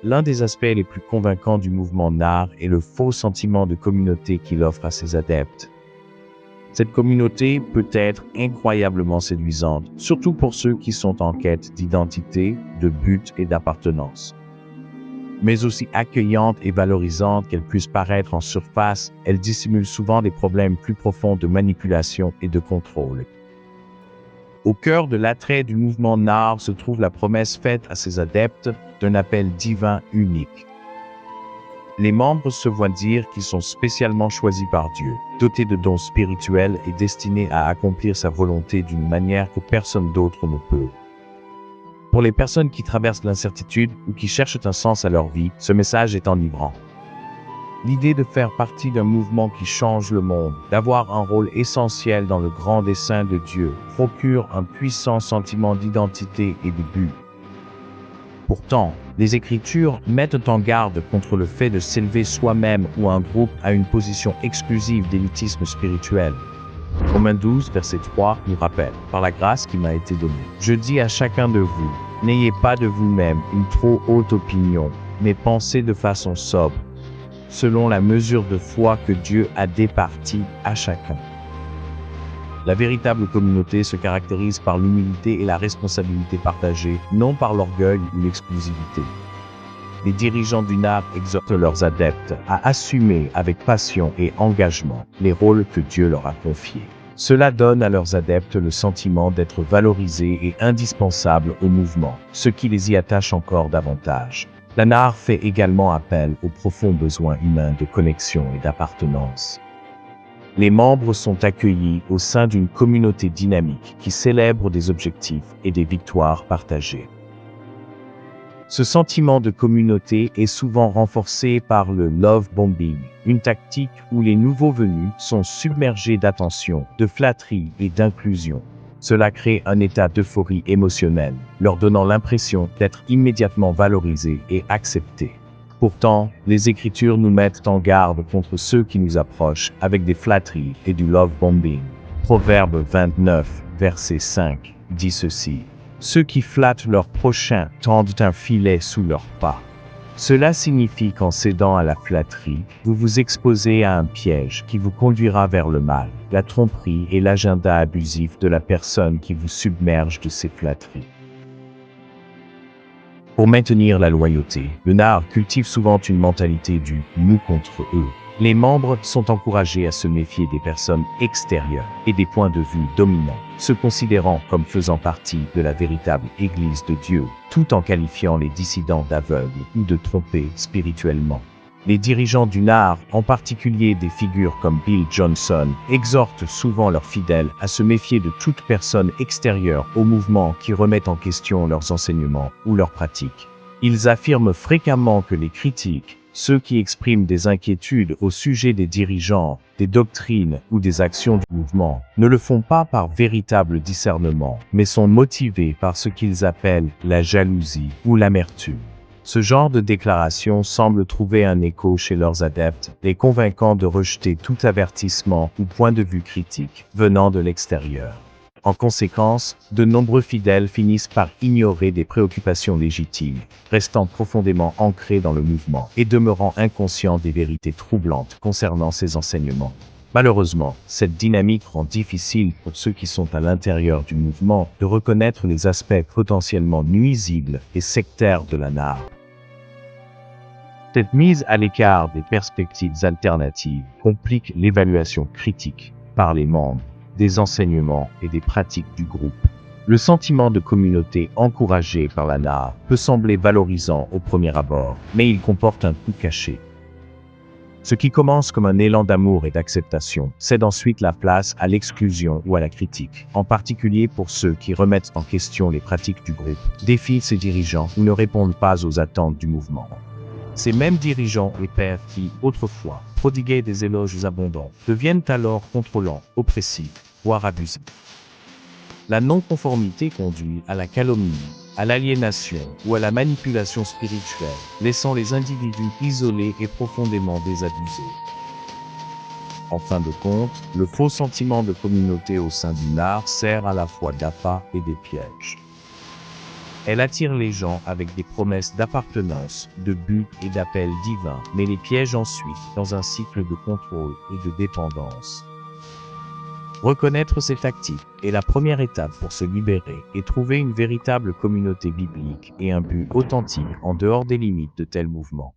L'un des aspects les plus convaincants du mouvement NAR est le faux sentiment de communauté qu'il offre à ses adeptes. Cette communauté peut être incroyablement séduisante, surtout pour ceux qui sont en quête d'identité, de but et d'appartenance. Mais aussi accueillante et valorisante qu'elle puisse paraître en surface, elle dissimule souvent des problèmes plus profonds de manipulation et de contrôle. Au cœur de l'attrait du mouvement NAR se trouve la promesse faite à ses adeptes d'un appel divin unique. Les membres se voient dire qu'ils sont spécialement choisis par Dieu, dotés de dons spirituels et destinés à accomplir sa volonté d'une manière que personne d'autre ne peut. Pour les personnes qui traversent l'incertitude ou qui cherchent un sens à leur vie, ce message est enivrant. L'idée de faire partie d'un mouvement qui change le monde, d'avoir un rôle essentiel dans le grand dessein de Dieu, procure un puissant sentiment d'identité et de but. Pourtant, les Écritures mettent en garde contre le fait de s'élever soi-même ou un groupe à une position exclusive d'élitisme spirituel. Romains 12, verset 3 nous rappelle, « Par la grâce qui m'a été donnée, je dis à chacun de vous, n'ayez pas de vous-même une trop haute opinion, mais pensez de façon sobre, selon la mesure de foi que Dieu a départie à chacun. » La véritable communauté se caractérise par l'humilité et la responsabilité partagée, non par l'orgueil ou l'exclusivité. Les dirigeants du NAR exhortent leurs adeptes à assumer avec passion et engagement les rôles que Dieu leur a confiés. Cela donne à leurs adeptes le sentiment d'être valorisés et indispensables au mouvement, ce qui les y attache encore davantage. La NAR fait également appel aux profonds besoins humains de connexion et d'appartenance. Les membres sont accueillis au sein d'une communauté dynamique qui célèbre des objectifs et des victoires partagées. Ce sentiment de communauté est souvent renforcé par le love bombing, une tactique où les nouveaux venus sont submergés d'attention, de flatterie et d'inclusion. Cela crée un état d'euphorie émotionnelle, leur donnant l'impression d'être immédiatement valorisés et acceptés. Pourtant, les Écritures nous mettent en garde contre ceux qui nous approchent avec des flatteries et du love bombing. Proverbe 29, verset 5, dit ceci. Ceux qui flattent leur prochain tendent un filet sous leurs pas. Cela signifie qu'en cédant à la flatterie, vous vous exposez à un piège qui vous conduira vers le mal, la tromperie et l'agenda abusif de la personne qui vous submerge de ses flatteries. Pour maintenir la loyauté, le NAR cultive souvent une mentalité du « nous contre eux ». Les membres sont encouragés à se méfier des personnes extérieures et des points de vue dominants, se considérant comme faisant partie de la véritable Église de Dieu, tout en qualifiant les dissidents d'aveugles ou de trompés spirituellement. Les dirigeants du NAR, en particulier des figures comme Bill Johnson, exhortent souvent leurs fidèles à se méfier de toute personne extérieure au mouvement qui remet en question leurs enseignements ou leurs pratiques. Ils affirment fréquemment que les critiques, ceux qui expriment des inquiétudes au sujet des dirigeants, des doctrines ou des actions du mouvement, ne le font pas par véritable discernement, mais sont motivés par ce qu'ils appellent la jalousie ou l'amertume. Ce genre de déclaration semble trouver un écho chez leurs adeptes, les convainquant de rejeter tout avertissement ou point de vue critique venant de l'extérieur. En conséquence, de nombreux fidèles finissent par ignorer des préoccupations légitimes, restant profondément ancrés dans le mouvement et demeurant inconscients des vérités troublantes concernant ces enseignements. Malheureusement, cette dynamique rend difficile pour ceux qui sont à l'intérieur du mouvement de reconnaître les aspects potentiellement nuisibles et sectaires de la NAR. Cette mise à l'écart des perspectives alternatives complique l'évaluation critique par les membres des enseignements et des pratiques du groupe. Le sentiment de communauté encouragé par la NAR peut sembler valorisant au premier abord, mais il comporte un coût caché. Ce qui commence comme un élan d'amour et d'acceptation cède ensuite la place à l'exclusion ou à la critique, en particulier pour ceux qui remettent en question les pratiques du groupe, défient ses dirigeants ou ne répondent pas aux attentes du mouvement. Ces mêmes dirigeants et pères qui, autrefois, prodiguaient des éloges abondants, deviennent alors contrôlants, oppressifs, voire abusifs. La non-conformité conduit à la calomnie, à l'aliénation ou à la manipulation spirituelle, laissant les individus isolés et profondément désabusés. En fin de compte, le faux sentiment de communauté au sein du NAR sert à la fois d'appât et des pièges. Elle attire les gens avec des promesses d'appartenance, de but et d'appel divin, mais les piège ensuite dans un cycle de contrôle et de dépendance. Reconnaître ces tactiques est la première étape pour se libérer et trouver une véritable communauté biblique et un but authentique en dehors des limites de tels mouvements.